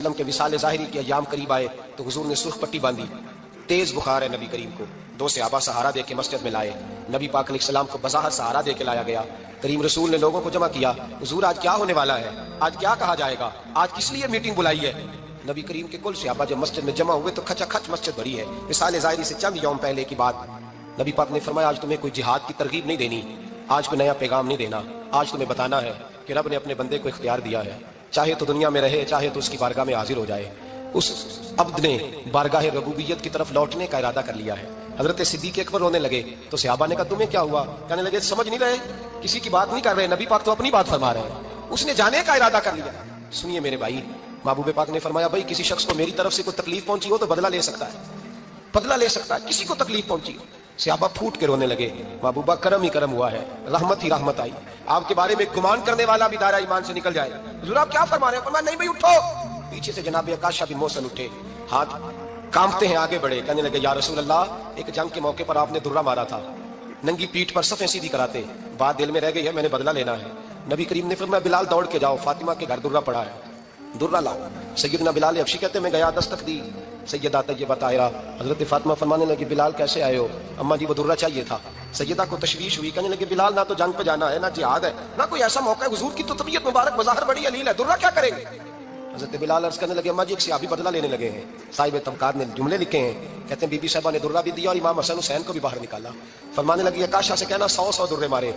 کے وصال ظاہری کے ایام قریب آئے تو حضور نے سرخ پٹی باندھی، تیز بخار ہے نبی کریم کو، دو صحابہ سہارا دے کے مسجد میں لائے، نبی پاک علیہ السلام کو بظاہر سہارا دے کے لایا گیا، کریم رسول نے لوگوں کو جمع کیا، حضور آج کیا ہونے والا ہے، آج کیا کہا جائے گا، آج کس لیے میٹنگ بلائی ہے؟ نبی کریم کے کل صحابہ جب مسجد میں جمع ہوئے تو کھچا کھچ مسجد بھری ہے۔ وصال ظاہری سے چند یوم پہلے کی بات، نبی پاک نے فرمایا آج تمہیں کوئی جہاد کی ترغیب نہیں دینی، آج کوئی نیا پیغام نہیں دینا، آج تمہیں بتانا ہے کہ رب نے اپنے بندے کو اختیار دیا ہے، چاہے تو دنیا میں رہے چاہے تو اس کی بارگاہ میں حاضر ہو جائے۔ اس عبد نے بارگاہ ربوبیت کی طرف لوٹنے کا ارادہ کر لیا ہے۔ حضرت صدیق اکبر رونے لگے تو صحابہ نے کہا تمہیں کیا ہوا؟ کہنے لگے سمجھ نہیں رہے، کسی کی بات نہیں کر رہے، نبی پاک تو اپنی بات فرما رہے ہیں، اس نے جانے کا ارادہ کر لیا۔ سنیے میرے بھائی، محبوب پاک نے فرمایا بھائی کسی شخص کو میری طرف سے کوئی تکلیف پہنچی ہو تو بدلہ لے سکتا ہے، بدلہ لے سکتا ہے، کسی کو تکلیف پہنچی ہو۔ صحابہ پھوٹ کے رونے لگے، محبوبہ کرم ہی کرم ہوا ہے، رحمت ہی رحمت آئی، آپ کے بارے میں گمان کرنے والا بھی دائرہ ایمان سے نکل جائے۔ حضور آپ کیا فرما رہے ہیں؟ فرمایا نہیں بھائی اٹھو۔ پیچھے سے جناب عکاشہ بن محسن اٹھے، ہاتھ کانپتے ہیں آگے بڑھے، کہنے لگے یا رسول اللہ ایک جنگ کے موقع پر آپ نے درہ مارا تھا، ننگی پیٹھ پر صفیں سیدھی کراتے، بات دل میں رہ گئی ہے، میں نے بدلہ لینا ہے۔ نبی کریم نے فرمایا بلال دوڑ کے جاؤ، فاطمہ کے گھر درہ پڑا ہے، درہ لاؤ۔ سیدنا بلال حبشی کہتے ہیں میں گیا، دستک دی سیدہ طیبہ طاہرہ، حضرت فاطمہ فرمانے لگی بلال کیسے آئے ہو؟ اماں جی وہ درہ چاہیے تھا۔ سیدہ کو تشویش ہوئی، کہنے لگے بلال نہ تو جنگ پہ جانا ہے، نہ جہاد ہے، نہ کوئی ایسا موقع ہے، حضور کی تو طبیعت مبارک بظاہر بڑی علیل ہے، درہ کیا کریں گے؟ حضرت بلال عرض کرنے لگے اماں جی ایک صحابی بدلہ لینے لگے ہیں، صاحب طبقات نے جملے لکھے ہیں، کہتے ہیں بی بی صاحبہ نے درہ بھی دیا اور امام حسن حسین کو بھی باہر نکالا۔ فرمانے لگی عکاشہ سے کہنا 100 درے مارے،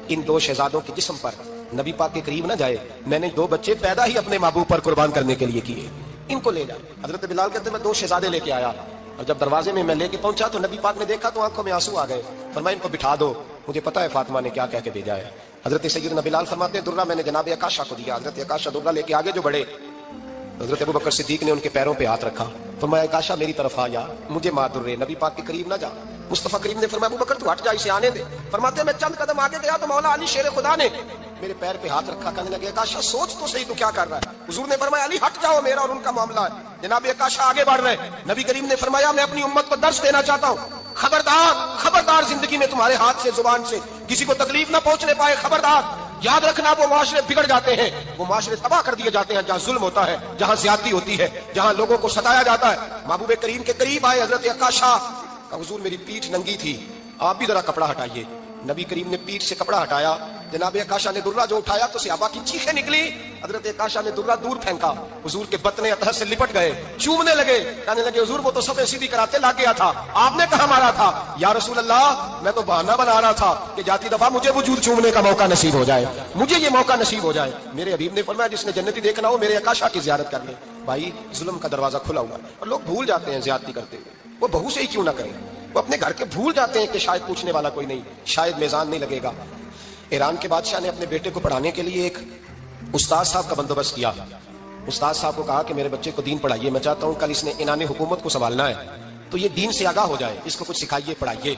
ان دو شہزادوں کے جسم پر نبی پاک کے قریب نہ جائے، میں نے 2 بچے پیدا ہی اپنے محبوب پر قربان کرنے کے لیے کیے، ان کو لے جائے۔ حضرت بلال کہتے ہیں میں 2 شہزادے لے کے آیا، اور جب دروازے میں لے کے پہنچا تو نبی پاک نے دیکھا تو آنکھوں میں آنسو آ گئے، فرمایا ان کو بٹھا دو، مجھے پتا ہے فاطمہ نے کیا کہہ کے بھیجا ہے۔ حضرت سیدنا بلال فرماتے ہیں درہ میں نے جناب عکاشہ کو دیا، حضرت عکاشہ درہ لے کے آگے جو بڑھے، حضرت ابوبکر صدیق نے ان کے پیروں پہ ہاتھ رکھا، فرمایا عکاشہ میری طرف آ یا، مجھے مار درے، نبی پاک کے قریب نہ جا۔ مصطفیٰ کریم نے فرمایا ابوبکر تو ہٹ جا، اسے آنے دے۔ فرماتے ہیں میں چند قدم آگے گیا تو مولا علی شیر خدا نے میرے پیر پہ ہاتھ رکھا، کہنے لگے عکاشہ سوچ تو صحیح تو کیا کر رہا ہے؟ حضور نے فرمایا علی ہٹ جاؤ، میرا اور ان کا معاملہ ہے۔ جناب عکاشہ آگے بڑھ رہے، نبی کریم نے فرمایا میں اپنی امت کو درس دینا چاہتا ہوں، خبردار خبردار زندگی میں تمہارے ہاتھ سے زبان سے کسی کو تکلیف نہ پہنچنے پائے، خبردار یاد رکھنا وہ معاشرے بگڑ جاتے ہیں، وہ معاشرے تباہ کر دیے جاتے ہیں جہاں ظلم ہوتا ہے، جہاں زیادتی ہوتی ہے، جہاں لوگوں کو ستایا جاتا ہے۔ محبوب کریم کے قریب آئے حضرت عکاشہ، حضور میری پیٹھ ننگی تھی، آپ بھی ذرا کپڑا ہٹائیے۔ نبی کریم نے پیٹھ سے کپڑا ہٹایا، جناب عکاشہ نے درہ جو اٹھایا تو صحابہ کی چیخیں نکلی، حضرت عکاشہ نے درہ دور پھینکا، حضور کے بطنے اطہر سے لپٹ گئے، چومنے لگے، کہنے لگے حضور وہ تو صفیں سیدھی کراتے لا گیا تھا، آپ نے کہاں مارا تھا؟ یا رسول اللہ میں تو بہانہ بنا رہا تھا کہ جاتی دفعہ مجھے وجود چومنے کا موقع نصیب ہو جائے، مجھے یہ موقع نصیب ہو جائے۔ میرے حبیب نے فرمایا جس نے جنتی دیکھنا ہو میرے عکاشہ کی زیارت کر لے۔ بھائی ظلم کا دروازہ کھلا ہوا ہے اور لوگ بھول جاتے ہیں زیادتی کرتے ہوئے، وہ بہو سے ہی کیوں نہ کریں، وہ اپنے گھر کے بھول جاتے ہیں کہ شاید پوچھنے والا کوئی نہیں، شاید میزان نہیں لگے گا۔ ایران کے بادشاہ نے اپنے بیٹے کو پڑھانے کے لیے ایک استاد صاحب کا بندوبست کیا، استاد صاحب کو کہا کہ میرے بچے کو دین پڑھائیے، میں چاہتا ہوں کل اس نے انعام حکومت کو سنبھالنا ہے تو یہ دین سے آگاہ ہو جائے، اس کو کچھ سکھائیے پڑھائیے۔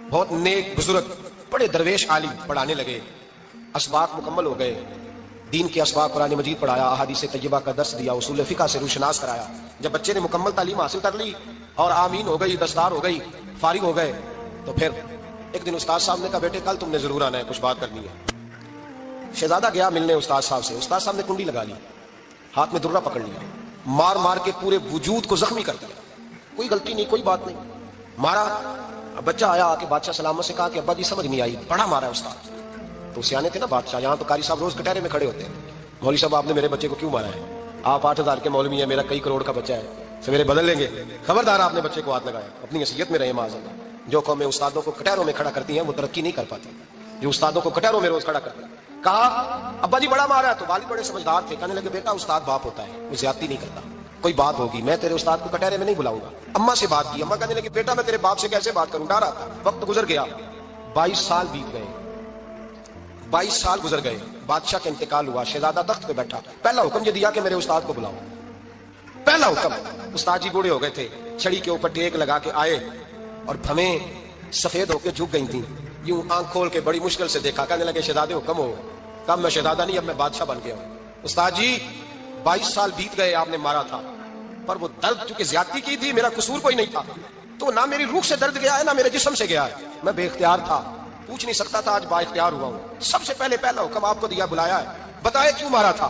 بہت نیک بزرگ بڑے درویش عالم پڑھانے لگے، اسباق مکمل ہو گئے، دین کے اسباق قرآن مجید پڑھایا، احادیث طیبہ کا درس دیا، اصول فقہ سے روشناس کرایا۔ جب بچے نے مکمل تعلیم حاصل کر لی اور آمین ہو گئی، دستار ہو گئی، فارغ ہو گئے، تو پھر ایک دن استاد صاحب نے کہا بیٹے کل تم نے ضرور آنا ہے، کچھ بات کرنی ہے۔ شہزادہ گیا ملنے استاد صاحب سے، استاد صاحب نے کنڈی لگا لی، ہاتھ میں درہ پکڑ لیا، مار مار کے پورے وجود کو زخمی کر دیا، کوئی غلطی نہیں کوئی بات نہیں، مارا۔ بچہ آیا آ کے بادشاہ سلامت سے کہا کہ ابا جی سمجھ نہیں آئی، بڑا مارا ہے استاد۔ تو سیانے تھے نا بادشاہ، یہاں تو قاری صاحب روز کٹہرے میں کھڑے ہوتے ہیں، مولوی صاحب آپ نے میرے بچے کو کیوں مارا ہے؟ آپ 8,000 کے مولوی ہیں، میرا کئی کروڑ کا بچہ ہے، سویرے بدل لیں گے، خبردار آپ نے بچے کو ہاتھ لگایا، اپنی حیثیت میں رہے معاذ اللہ۔ جو قومیں استادوں کو کٹہروں میں کھڑا کرتی ہیں وہ ترقی نہیں کر پاتی، جو استادوں کو کٹہروں میں روز کھڑا کرتے ہیں۔ کہا ابا جی بڑا مارا ہے، تو والد بڑے سمجھدار تھے، کہنے لگے بیٹا استاد باپ ہوتا ہے، وہ زیادتی نہیں کرتا، کوئی بات ہوگی میں تیرے استاد کو کٹہرے میں نہیں بلاؤں گا۔ اماں سے بات کی، اماں کہنے لگی بیٹا میں تیرے باپ سے کیسے بات کروں، ڈرا تھا۔ وقت گزر گیا، 22 سال بیت گئے، 22 سال گزر گئے، بادشاہ کا انتقال ہوا، شہزادہ تخت پہ بیٹھا، پہلا حکم یہ دیا کہ میرے استاد کو بلاؤ، پہلا حکم۔ استاد جی بوڑھے ہو گئے تھے، چھڑی کے اوپر ٹیک لگا کے آئے اور بھویں سفید ہو کے جھک گئی تھیں، یوں آنکھ کھول کے بڑی مشکل سے دیکھا، کہنے لگے شہزادے حکم ہو۔ کہا میں شہزادہ نہیں، اب میں بادشاہ بن گیا ہوں۔ استاد جی 22 سال بیت گئے، آپ نے مارا تھا، پر وہ درد چونکہ زیادتی کی تھی، میرا قصور کوئی نہیں تھا، تو نہ میری روح سے درد گیا ہے نہ میرے جسم سے گیا ہے، میں بے اختیار تھا، پوچھ نہیں سکتا تھا، آج با اختیار ہوا ہوں۔ سب سے پہلے پہلا حکم آپ کو دیا، بلایا ہے، بتائے کیوں مارا تھا؟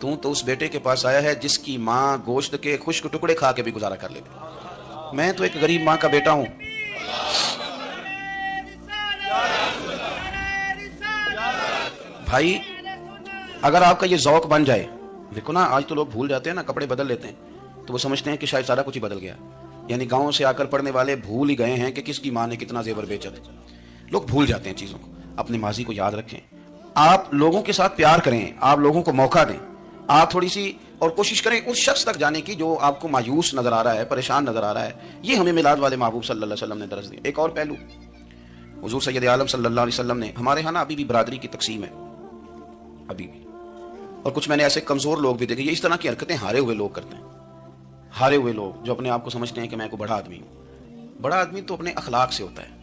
تو اس بیٹے کے پاس آیا ہے جس کی ماں گوشت کے خشک ٹکڑے کھا کے بھی گزارا کر لیتے. میں تو ایک غریب ماں کا بیٹا ہوں. بھائی اگر آپ کا یہ ذوق بن جائے, دیکھو نا آج تو لوگ بھول جاتے ہیں نا, کپڑے بدل لیتے ہیں تو وہ سمجھتے ہیں کہ شاید سارا کچھ ہی بدل گیا. یعنی گاؤں سے آ کر پڑھنے والے بھول ہی گئے ہیں کہ کس کی ماں نے کتنا زیور بیچا تھا. لوگ بھول جاتے ہیں چیزوں کو. اپنے ماضی کو یاد رکھیں, آپ لوگوں کے ساتھ پیار کریں, آپ لوگوں کو موقع دیں, آپ تھوڑی سی اور کوشش کریں اس شخص تک جانے کی جو آپ کو مایوس نظر آ رہا ہے, پریشان نظر آ رہا ہے. یہ ہمیں میلاد والے محبوب صلی اللہ علیہ وسلم نے درس دیا. ایک اور پہلو, حضور سید عالم صلی اللہ علیہ وسلم نے, ہمارے ہاں نا ابھی بھی برادری کی تقسیم ہے ابھی بھی, اور کچھ میں نے ایسے کمزور لوگ بھی دیکھے, یہ اس طرح کی حرکتیں ہارے ہوئے لوگ کرتے ہیں. ہارے ہوئے لوگ جو اپنے آپ کو سمجھتے ہیں کہ میں کوئی بڑا آدمی ہوں. بڑا آدمی تو اپنے اخلاق سے ہوتا ہے,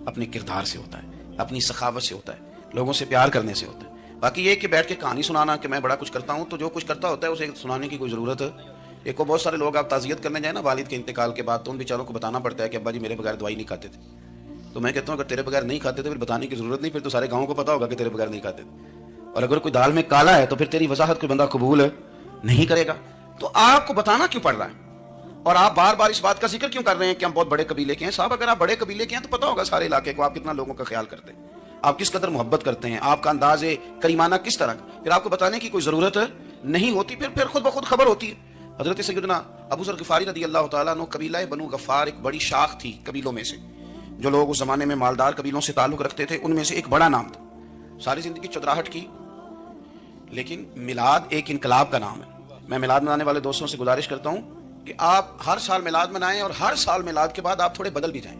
اپنے کردار سے ہوتا ہے, اپنی سخاوت سے ہوتا ہے, لوگوں سے پیار کرنے سے ہوتا ہے. باقی یہ کہ بیٹھ کے کہانی سنانا کہ میں بڑا کچھ کرتا ہوں, تو جو کچھ کرتا ہوتا ہے اسے سنانے کی کوئی ضرورت ہے. ایک کو بہت سارے لوگ آپ تعزیت کرنے جائیں نا والد کے انتقال کے بعد, تو ان بیچاروں کو بتانا پڑتا ہے کہ ابا جی میرے بغیر دوائی نہیں کھاتے تھے. تو میں کہتا ہوں اگر تیرے بغیر نہیں کھاتے تھے پھر بتانے کی ضرورت نہیں, پھر تو سارے گاؤں کو پتا ہوگا کہ تیرے بغیر نہیں کھاتے تھے. اور اگر کوئی دال میں کالا ہے تو پھر تیری وضاحت کوئی بندہ قبول نہیں کرے گا. تو آپ کو بتانا کیوں پڑ رہا ہے, اور آپ بار بار اس بات کا ذکر کیوں کر رہے ہیں کہ ہم بہت بڑے قبیلے کے ہیں؟ صاحب اگر آپ بڑے قبیلے کے ہیں تو پتا ہوگا سارے علاقے کو آپ کتنا لوگوں کا خیال کرتے ہیں, آپ کس قدر محبت کرتے ہیں, آپ کا انداز کریمانہ کس طرح کا. پھر آپ کو بتانے کی کوئی ضرورت نہیں ہوتی, پھر خود بخود خبر ہوتی ہے. حضرت سیدنا ابو ذر غفاری رضی اللہ تعالیٰ عنہ, قبیلہ بنو غفار ایک بڑی شاخ تھی قبیلوں میں سے, جو لوگ اس زمانے میں مالدار قبیلوں سے تعلق رکھتے تھے, ان میں سے ایک بڑا نام تھا. ساری زندگی چودراہٹ کی, لیکن میلاد ایک انقلاب کا نام ہے. میں میلاد منانے والے دوستوں سے گزارش کرتا ہوں کہ آپ ہر سال میلاد منائیں, اور ہر سال میلاد کے بعد آپ تھوڑے بدل بھی جائیں,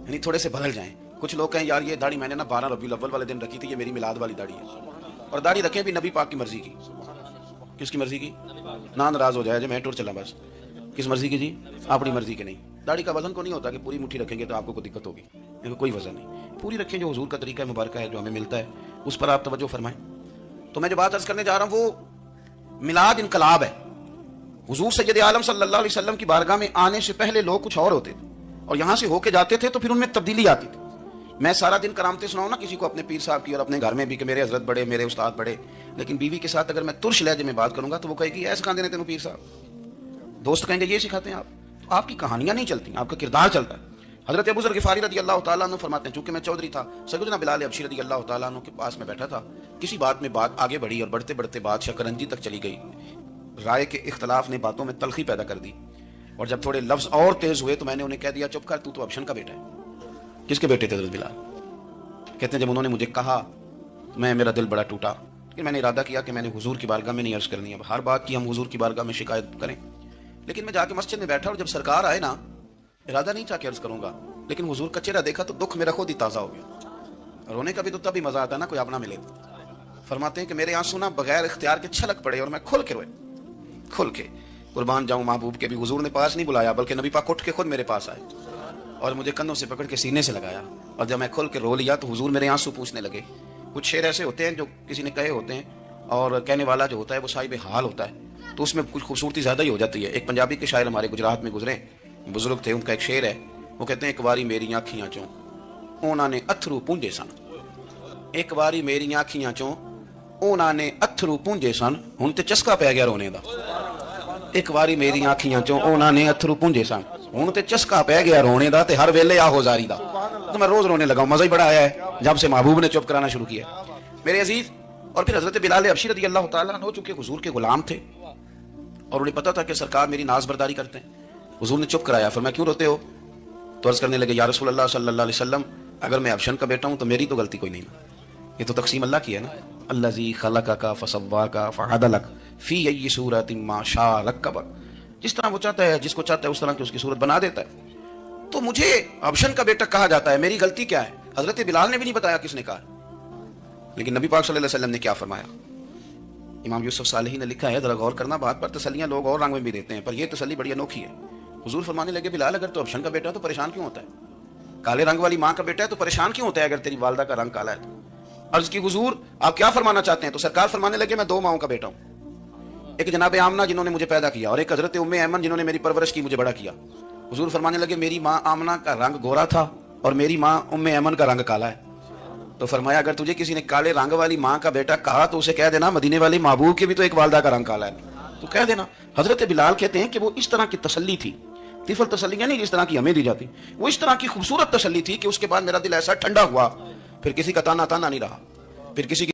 یعنی تھوڑے سے بدل جائیں. کچھ لوگ کہیں یار یہ داڑھی میں نے نا 12 ربیع الاول والے دن رکھی تھی, یہ میری میلاد والی داڑھی ہے. اور داڑھی رکھیں بھی نبی پاک کی مرضی کی. کس کی مرضی کی؟ نہ ناراض ہو جائے جو میں ٹور چلا بس. کس مرضی کی جی؟ اپنی مرضی کے نہیں. داڑھی کا وزن کو نہیں ہوتا کہ پوری مٹھی رکھیں گے تو آپ کو کوئی دقت ہوگی, کوئی وزن نہیں. پوری رکھیں, جو حضور کا طریقہ مبارکہ ہے جو ہمیں ملتا ہے اس پر آپ توجہ فرمائیں. تو میں جو بات عرض کرنے جا رہا ہوں وہ میلاد انقلاب ہے. حضور سید عالم صلی اللہ علیہ وسلم کی بارگاہ میں آنے سے پہلے لوگ کچھ اور ہوتے تھے, اور یہاں سے ہو کے جاتے تھے تو پھر ان میں تبدیلی آتی تھی. میں سارا دن کرامتیں سناؤں نا کسی کو اپنے پیر صاحب کی اور اپنے گھر میں بھی کہ میرے حضرت بڑے, میرے استاد بڑے, لیکن بیوی کے ساتھ اگر میں ترش لہجے میں بات کروں گا تو وہ کہے گی ایسے کہاں دینے تینوں پیر صاحب. دوست کہیں گے یہ سکھاتے ہیں آپ. تو آپ کی کہانیاں نہیں چلتی, آپ کا کردار چلتا ہے. حضرت ابو ذر غفاری رضی اللہ تعالیٰ عنہ فرماتے ہیں, چونکہ میں چودھری تھا, سیدنا بلال حبشی رضی اللہ تعالیٰ عنہ کے پاس میں بیٹھا تھا. کسی بات میں بات آگے بڑھی اور بڑھتے بڑھتے بات شکنجی تک چلی گئی. رائے کے اختلاف نے باتوں میں تلخی پیدا کر دی, اور جب تھوڑے لفظ اور تیز ہوئے تو میں نے انہیں کہہ دیا چپ کر, تو حبشن کا بیٹا ہے. کس کے بیٹے تھے حضرت بلال؟ کہتے ہیں جب انہوں نے مجھے کہا میرا دل بڑا ٹوٹا, کہ میں نے ارادہ کیا کہ میں نے حضور کی بارگاہ میں نہیں عرض کرنی ہے. ہر بات کی ہم حضور کی بارگاہ میں شکایت کریں, لیکن میں جا کے مسجد میں بیٹھا اور جب سرکار آئے نا, ارادہ نہیں تھا کہ عرض کروں گا, لیکن حضور کا چہرہ دیکھا تو دکھ میرا خود ہی تازہ ہو گیا. رونے کا بھی تو تب ہی مزہ آتا ہے نا کوئی اپنا ملے. فرماتے ہیں کہ میرے آنسو نا بغیر اختیار کے چھلک پڑے اور میں کھل کے روئے, کھل کے. قربان جاؤں محبوب کے بھی, حضور نے پاس نہیں بلایا بلکہ نبی پاک اٹھ کے خود میرے پاس آئے اور مجھے کندھوں سے پکڑ کے سینے سے لگایا, اور جب میں کھل کے رو لیا تو حضور میرے آنسو پوچھنے لگے. کچھ شعر ایسے ہوتے ہیں جو کسی نے کہے ہوتے ہیں, اور کہنے والا جو ہوتا ہے وہ صاحب حال ہوتا ہے, تو اس میں کچھ خوبصورتی زیادہ ہی ہو جاتی ہے. ایک پنجابی کے شاعر ہمارے گجرات میں گزرے, بزرگ تھے, ان کا ایک شعر ہے, وہ کہتے ہیں ایک باری میری آنکھیاں چوں اونا نے اتھرو پونجے سن. ایک باری میری آنکھیاں چوں اونا نے اتھرو پونجے سن, ہن تے چسکا پی گیا رونے دا. ایک باری میری آنکھیاں چوں اونا نے اتھرو پونجے سن, ہن تے چسکا پی گیا رونے دا, تے ہر ویلے آہو زاری دا. تو میں روز رونے لگا ہوں, مزہ ہی بڑا آیا ہے جب سے محبوب نے چپ کرانا شروع کیا میرے عزیز. اور پھر حضرت بلال حبشی رضی اللہ تعالیٰ عنہ چونکہ حضور کے غلام تھے اور انہیں پتا تھا کہ سرکار میری ناز برداری کرتے ہیں, حضور نے چپ کرایا. فرمایا کیوں روتے ہو؟ تو عرض کرنے لگے یا رسول اللہ صلی اللہ علیہ وسلم, اگر میں حبشن کا بیٹا ہوں تو میری تو غلطی کوئی نہیں نا, یہ تو تقسیم اللہ کی ہے نا. الذی خلقک فسواک فعدلک فی ای صورت ما شاء رکبک, جس طرح وہ چاہتا ہے, جس کو چاہتا ہے اس طرح کی اس کی صورت بنا دیتا ہے. تو مجھے حبشن کا بیٹا کہا جاتا ہے, میری غلطی کیا ہے؟ حضرت بلال نے بھی نہیں بتایا کس نے کہا, لیکن نبی پاک صلی اللہ علیہ وسلم نے کیا فرمایا. امام یوسف صالحی نے لکھا ہے, ذرا غور کرنا بات پر, تسلیاں لوگ اور رنگ میں بھی دیتے ہیں پر یہ تسلی بڑی انوکھی ہے. حضور فرمانے لگے بلال اگر تو حبشن کا بیٹا ہے تو پریشان کیوں ہوتا ہے؟ کالے رنگ والی ماں کا بیٹا ہے تو پریشان کیوں ہوتا ہے اگر تیری والدہ کا رنگ کالا ہے تو؟ عرض کی حضور آپ کیا فرمانا چاہتے ہیں؟ تو سرکار فرمانے لگے میں دو ماؤں کا بیٹا ہوں, ایک جناب آمنہ جنہوں نے مجھے پیدا کیا, اور ایک حضرت ام ایمن جنہوں نے میری پرورش کی, مجھے بڑا کیا. حضور فرمانے لگے میری ماں آمنہ کا رنگ گورا تھا اور میری ماں ام ایمن کا رنگ کالا ہے. تو فرمایا اگر تجھے کسی نے کالے رنگ والی ماں کا بیٹا کہا تو اسے کہہ دینا مدینے والی محبوب کی بھی تو ایک والدہ کا رنگ کالا ہے، تو کہہ دینا۔ حضرت بلال کہتے ہیں کہ وہ اس طرح کی تسلی تھی، طفل تسلی نہیں جس طرح کی ہمیں دی جاتی، وہ اس طرح کی خوبصورت تسلی تھی کہ اس کے بعد میرا دل ایسا ٹھنڈا ہوا، پھر کسی کا تانا نہیں رہا، پھر کسی کی